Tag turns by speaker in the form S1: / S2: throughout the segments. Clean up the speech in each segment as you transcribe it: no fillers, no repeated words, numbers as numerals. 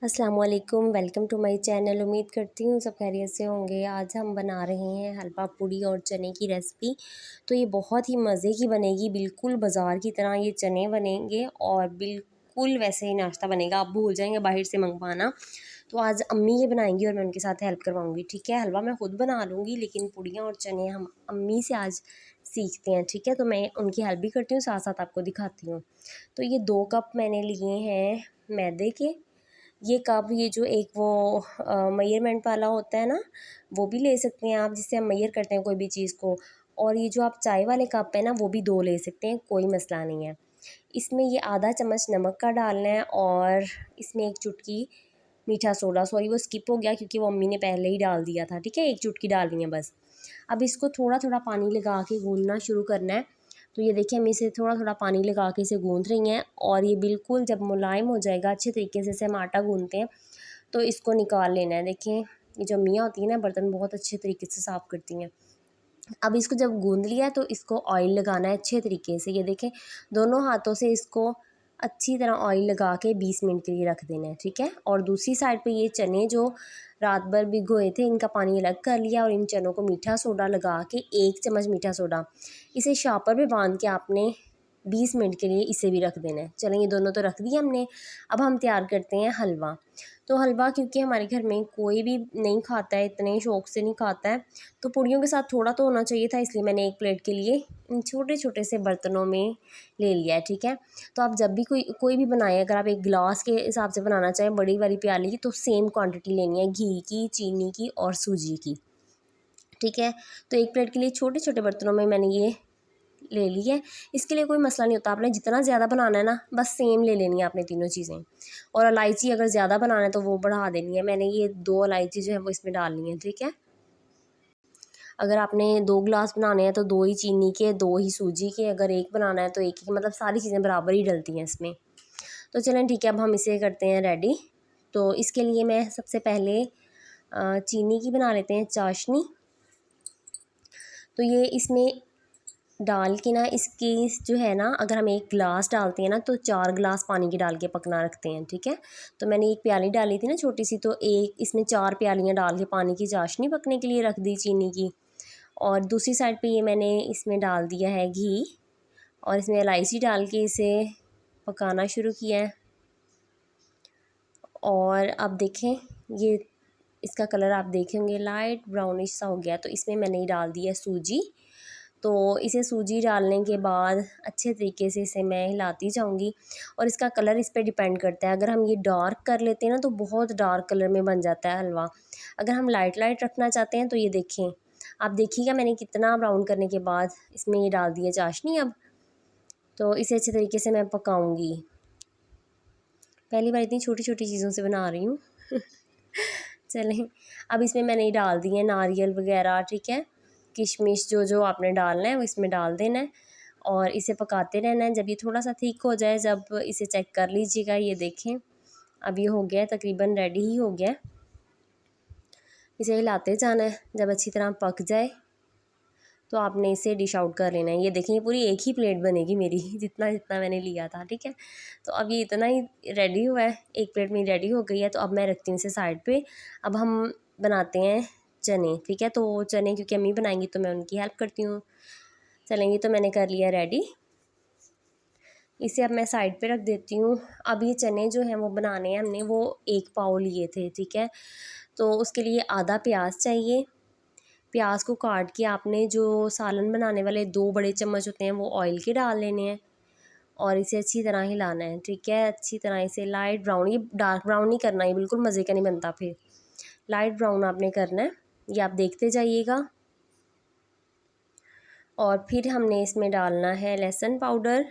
S1: अस्सलाम वालेकुम, welcome to my channel. उम्मीद करती हूँ सब खैरियत से होंगे। आज हम बना रहे हैं हलवा पूड़ी और चने की रेसिपी। तो ये बहुत ही मज़े की बनेगी, बिल्कुल बाज़ार की तरह ये चने बनेंगे और बिल्कुल वैसे ही नाश्ता बनेगा। आप भूल जाएंगे बाहर से मंगवाना। तो आज अम्मी ये बनाएंगी और मैं उनके साथ हेल्प करवाऊँगी। ठीक है, हलवा मैं खुद बना लूँगी लेकिन पूड़ियाँ और चने हम अम्मी से आज सीखते हैं। ठीक है, तो मैं उनकी हेल्प भी करती हूँ, साथ साथ आपको दिखाती हूँ। तो ये 2 कप मैंने लिए हैं मैदे के। ये कप, ये जो एक वो मेजरमेंट वाला होता है ना, वो भी ले सकते हैं आप, जिससे हम मेजर करते हैं कोई भी चीज़ को। और ये जो आप चाय वाले कप है ना, वो भी 2 ले सकते हैं, कोई मसला नहीं है। इसमें ये आधा चम्मच नमक का डालना है और इसमें 1 चुटकी मीठा सोडा, सॉरी वो स्किप हो गया क्योंकि वो अम्मी ने पहले ही डाल दिया था। ठीक है, 1 चुटकी डालनी है बस। अब इसको थोड़ा थोड़ा पानी लगा के गूँथना शुरू करना है। तो ये देखिए, हम इसे थोड़ा थोड़ा पानी लगा के इसे गूँथ रही हैं और ये बिल्कुल जब मुलायम हो जाएगा, अच्छे तरीके से हम आटा गूँथते हैं, तो इसको निकाल लेना है। देखें, ये जो अम्मियाँ होती हैं ना, बर्तन बहुत अच्छे तरीके से साफ़ करती हैं। अब इसको जब गूँध लिया तो इसको ऑयल लगाना है अच्छे तरीके से। ये देखें, दोनों हाथों से इसको अच्छी तरह ऑयल लगा के 20 मिनट के लिए रख देना है। ठीक है, और दूसरी साइड पे ये चने जो रात भर भिगोए थे, इनका पानी अलग कर लिया और इन चनों को मीठा सोडा लगा के, 1 चम्मच मीठा सोडा, इसे शॉपर पे बांध के आपने 20 मिनट के लिए इसे भी रख देना है। चलें, ये दोनों तो रख दिए हमने। अब हम तैयार करते हैं हलवा। तो हलवा क्योंकि हमारे घर में कोई भी नहीं खाता है, इतने शौक़ से नहीं खाता है, तो पूड़ियों के साथ थोड़ा तो होना चाहिए था, इसलिए मैंने 1 प्लेट के लिए इन छोटे छोटे से बर्तनों में ले लिया है। ठीक है, तो आप जब भी कोई भी बनाएं, अगर आप 1 गिलास के हिसाब से बनाना चाहें बड़ी वाली प्याली की, तो सेम क्वांटिटी लेनी है घी की, चीनी की और सूजी की। ठीक है, तो 1 प्लेट के लिए छोटे छोटे बर्तनों में मैंने ये ले ली है। इसके लिए कोई मसला नहीं होता, आपने जितना ज़्यादा बनाना है ना, बस सेम ले लेनी है आपने तीनों चीज़ें। और इलायची अगर ज़्यादा बनाना है तो वो बढ़ा देनी है। मैंने ये 2 इलायची जो है वो इसमें डालनी है। ठीक है, अगर आपने 2 गिलास बनाने हैं तो 2 ही चीनी के, 2 ही सूजी के, अगर 1 बनाना है तो 1 ही, मतलब सारी चीज़ें बराबर ही डलती हैं इसमें। तो चलें ठीक है, अब हम इसे करते हैं रेडी। तो इसके लिए मैं सबसे पहले चीनी की बना लेते हैं चाशनी। तो ये इसमें डाल के ना, इसकी जो है ना, अगर हम 1 गिलास डालते हैं ना तो 4 गिलास पानी के डाल के पकना रखते हैं। ठीक है, तो मैंने 1 प्याली डाली थी ना छोटी सी, तो एक इसमें 4 प्यालियाँ डाल के पानी की चाशनी पकने के लिए रख दी चीनी की। और दूसरी साइड पे ये मैंने इसमें डाल दिया है घी और इसमें इलायची डाल के इसे पकाना शुरू किया है। और अब देखें, ये इसका कलर आप देखेंगे लाइट ब्राउनिश सा हो गया, तो इसमें मैंने डाल दी है सूजी। तो इसे सूजी डालने के बाद अच्छे तरीके से इसे मैं हिलाती जाऊंगी और इसका कलर इस पे डिपेंड करता है। अगर हम ये डार्क कर लेते हैं ना तो बहुत डार्क कलर में बन जाता है हलवा। अगर हम लाइट लाइट रखना चाहते हैं तो ये देखें, आप देखिएगा मैंने कितना ब्राउन करने के बाद इसमें ये डाल दिया चाशनी। अब तो इसे अच्छे तरीके से मैं पकाऊंगी। पहली बार इतनी छोटी छोटी चीज़ों से बना रही हूँ। चलें, अब इसमें मैंने डाल दिए नारियल वगैरह। ठीक है, किशमिश जो जो आपने डालना है वो इसमें डाल देना है और इसे पकाते रहना है। जब ये थोड़ा सा थिक हो जाए, जब इसे चेक कर लीजिएगा, ये देखें अब ये हो गया है, तकरीबन रेडी ही हो गया है। इसे हिलाते जाना है, जब अच्छी तरह पक जाए तो आपने इसे डिश आउट कर लेना है। ये देखें, ये पूरी 1 ही प्लेट बनेगी मेरी, जितना जितना मैंने लिया था। ठीक है, तो अब ये इतना ही रेडी हुआ है, 1 प्लेट में रेडी हो गई है। तो अब मैं रखती हूँ इसे साइड पे। अब हम बनाते हैं चने। ठीक है, तो चने क्योंकि अम्मी बनाएंगी तो मैं उनकी हेल्प करती हूँ। चलेंगी, तो मैंने कर लिया रेडी, इसे अब मैं साइड पे रख देती हूँ। अब ये चने जो हैं वो बनाने हैं हमने, वो 1 पाव लिए थे। ठीक है, तो उसके लिए आधा प्याज चाहिए। प्याज को काट के आपने जो सालन बनाने वाले 2 बड़े चम्मच होते हैं वो ऑयल के डाल लेने हैं और इसे अच्छी तरह हिलाना है। ठीक है, अच्छी तरह इसे लाइट ब्राउन, ये डार्क ब्राउन नहीं करना, ये बिल्कुल मज़े का नहीं बनता, फिर लाइट ब्राउन आपने करना है। ये आप देखते जाइएगा। और फिर हमने इसमें डालना है लहसुन पाउडर।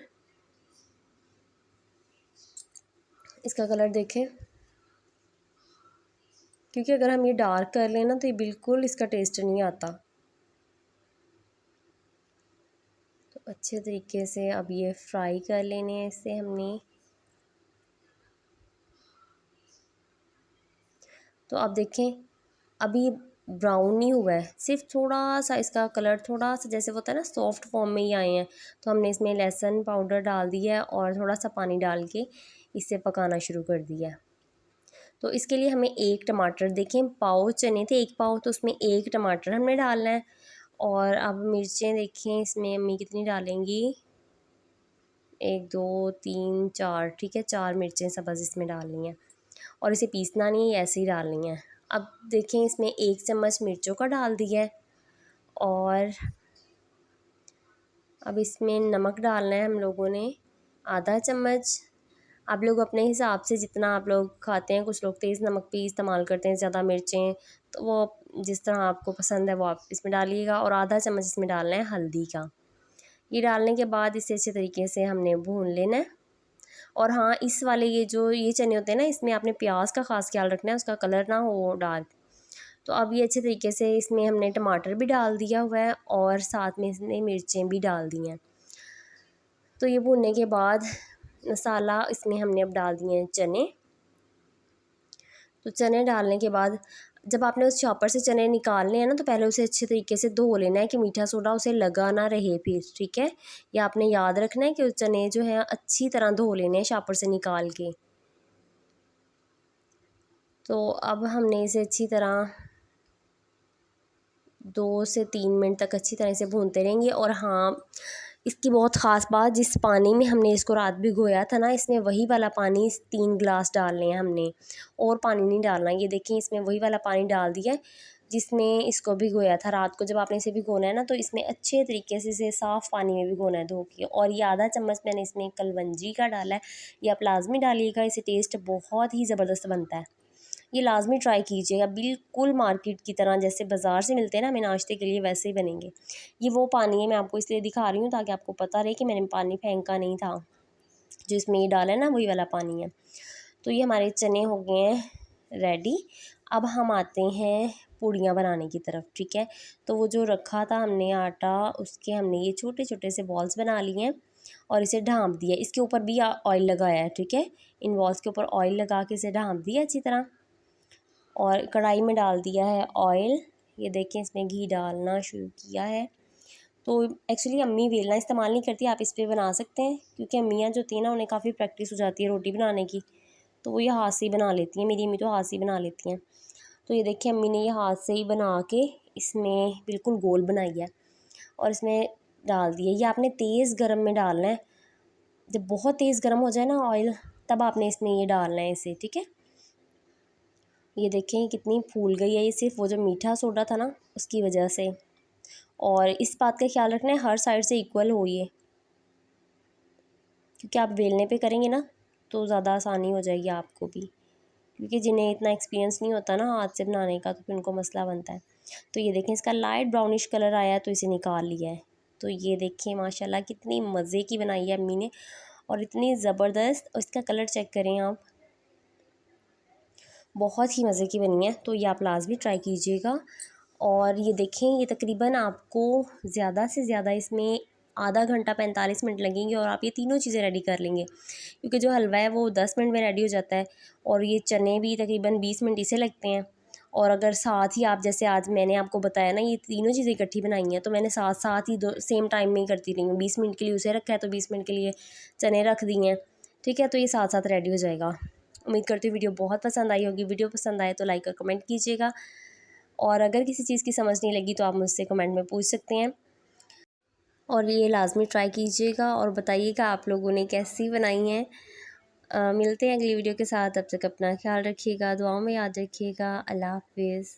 S1: इसका कलर देखें, क्योंकि अगर हम ये डार्क कर लें ना तो ये बिल्कुल इसका टेस्ट नहीं आता। तो अच्छे तरीके से अब ये फ्राई कर लेने हैं इसे हमने। तो अब देखें, अभी ब्राउन नहीं हुआ है, सिर्फ थोड़ा सा इसका कलर थोड़ा सा जैसे होता है ना सॉफ्ट फॉर्म में ही आए हैं। तो हमने इसमें लहसुन पाउडर डाल दिया है और थोड़ा सा पानी डाल के इसे पकाना शुरू कर दिया है। तो इसके लिए हमें 1 टमाटर, देखें पाव चने थे 1 पाव, तो उसमें 1 टमाटर हमने डालना है। और अब मिर्चें देखें इसमें अम्मी कितनी डालेंगी, 1 2 3 4, ठीक है 4 मिर्चें सब्ज़ इसमें डालनी है। और इसे पीसना नहीं है, ऐसे ही डालनी है। अब देखें इसमें 1 चम्मच मिर्चों का डाल दिया है। और अब इसमें नमक डालना है हम लोगों ने आधा चम्मच। आप लोग अपने हिसाब से जितना आप लोग खाते हैं, कुछ लोग तेज़ नमक भी इस्तेमाल करते हैं, ज़्यादा मिर्चें, तो वो जिस तरह आपको पसंद है वो आप इसमें डालिएगा। और आधा चम्मच इसमें डालना है हल्दी का। ये डालने के बाद इसे अच्छे तरीके से हमने भून लेना है। और हाँ, इस वाले ये चने होते हैं ना, इसमें आपने प्याज का ख़ास ख्याल रखना है, उसका कलर ना हो डार्क। तो अब ये अच्छे तरीके से इसमें हमने टमाटर भी डाल दिया हुआ है और साथ में इसमें मिर्चें भी डाल दी हैं। तो ये भूनने के बाद मसाला इसमें हमने अब डाल दिए हैं चने। तो चने डालने के बाद जब आपने उस चॉपर से चने निकालने हैं ना, तो पहले उसे अच्छे तरीके से धो लेना है कि मीठा सोडा उसे लगा ना रहे फिर, ठीक है। ये आपने याद रखना है कि चने जो है अच्छी तरह धो लेने हैं चॉपर से निकाल के। तो अब हमने इसे अच्छी तरह 2 से 3 मिनट तक अच्छी तरह से भूनते रहेंगे। और हाँ, इसकी बहुत ख़ास बात, जिस पानी में हमने इसको रात भिगोया था ना, इसमें वही वाला पानी 3 गिलास डालने हैं हमने, और पानी नहीं डालना। ये देखिए इसमें वही वाला पानी डाल दिया है जिसमें इसको भिगोया था रात को। जब आपने इसे भिगोना है ना, तो इसमें अच्छे तरीके से इसे साफ़ पानी में भिगोना है धो के। और ये आधा चम्मच मैंने इसमें कलवंजी का डाला है, ये आप लाजमी डालिएगा, इससे टेस्ट बहुत ही ज़बरदस्त बनता है। ये लाजमी ट्राई कीजिएगा, बिल्कुल मार्केट की तरह जैसे बाज़ार से मिलते हैं ना हमें नाश्ते के लिए, वैसे ही बनेंगे। ये वो पानी है, मैं आपको इसलिए दिखा रही हूँ ताकि आपको पता रहे कि मैंने पानी फेंका नहीं था। जो इसमें ये डाला है ना, वही वाला पानी है। तो ये हमारे चने हो गए हैं रेडी। अब हम आते हैं पूड़ियाँ बनाने की तरफ, ठीक है। तो वो जो रखा था हमने आटा, उसके हमने ये छोटे छोटे से बॉल्स बना लिए हैं और इसे ढाँप दिया। इसके ऊपर भी ऑयल लगाया है, ठीक है। इन बॉल्स के ऊपर ऑयल लगा के इसे ढाँप दिया अच्छी तरह। और कढ़ाई में डाल दिया है ऑयल। ये देखें इसमें घी डालना शुरू किया है। तो एक्चुअली अम्मी वेलना इस्तेमाल नहीं करती, आप इस पर बना सकते हैं, क्योंकि अम्मियाँ जो होती हैं ना, उन्हें काफ़ी प्रैक्टिस हो जाती है रोटी बनाने की, तो वो ये हाथ से ही बना लेती हैं। मेरी अम्मी तो हाथ से ही बना लेती हैं। तो ये देखिए अम्मी ने ये हाथ से ही बना के इसमें बिल्कुल गोल बनाई है और इसमें डाल दिया। ये आपने तेज़ गर्म में डालना है, जब बहुत तेज़ गर्म हो जाए ना ऑयल, तब आपने इसमें ये डालना है इसे, ठीक है। ये देखें कितनी फूल गई है, ये सिर्फ वो जो मीठा सोडा था ना, उसकी वजह से। और इस बात का ख्याल रखना है हर साइड से इक्वल हो ये, क्योंकि आप बेलने पे करेंगे ना तो ज़्यादा आसानी हो जाएगी आपको भी, क्योंकि जिन्हें इतना एक्सपीरियंस नहीं होता ना हाथ से बनाने का, तो फिर उनको मसला बनता है। तो ये देखें इसका लाइट ब्राउनिश कलर आया है, तो इसे निकाल लिया है। तो ये देखें माशाल्लाह कितनी मज़े की बनाई है अम्मी ने, और इतनी ज़बरदस्त। और इसका कलर चेक करें आप, बहुत ही मज़े की बनी है। तो ये आप लाजमी ट्राई कीजिएगा। और ये देखें, ये तकरीबन आपको ज़्यादा से ज़्यादा इसमें आधा घंटा 45 मिनट लगेंगे और आप ये तीनों चीज़ें रेडी कर लेंगे, क्योंकि जो हलवा है वो 10 मिनट में रेडी हो जाता है और ये चने भी तकरीबन 20 मिनट इसे लगते हैं। और अगर साथ ही आप, जैसे आज मैंने आपको बताया ना, ये तीनों चीज़ें इकट्ठी बनाई हैं, तो मैंने साथ साथ ही दो सेम टाइम में ही करती रही हूँ। 20 मिनट के लिए उसे रखा है तो 20 मिनट के लिए चने रख दिए हैं, ठीक है। तो ये साथ साथ रेडी हो जाएगा। उम्मीद करती हूँ वीडियो बहुत पसंद आई होगी। वीडियो पसंद आए तो लाइक और कमेंट कीजिएगा, और अगर किसी चीज़ की समझ नहीं लगी तो आप मुझसे कमेंट में पूछ सकते हैं। और ये लाजमी ट्राई कीजिएगा और बताइएगा आप लोगों ने कैसी बनाई हैं। मिलते हैं अगली वीडियो के साथ, तब तक अपना ख्याल रखिएगा, दुआओं में याद रखिएगा। अल्लाह हाफिज़।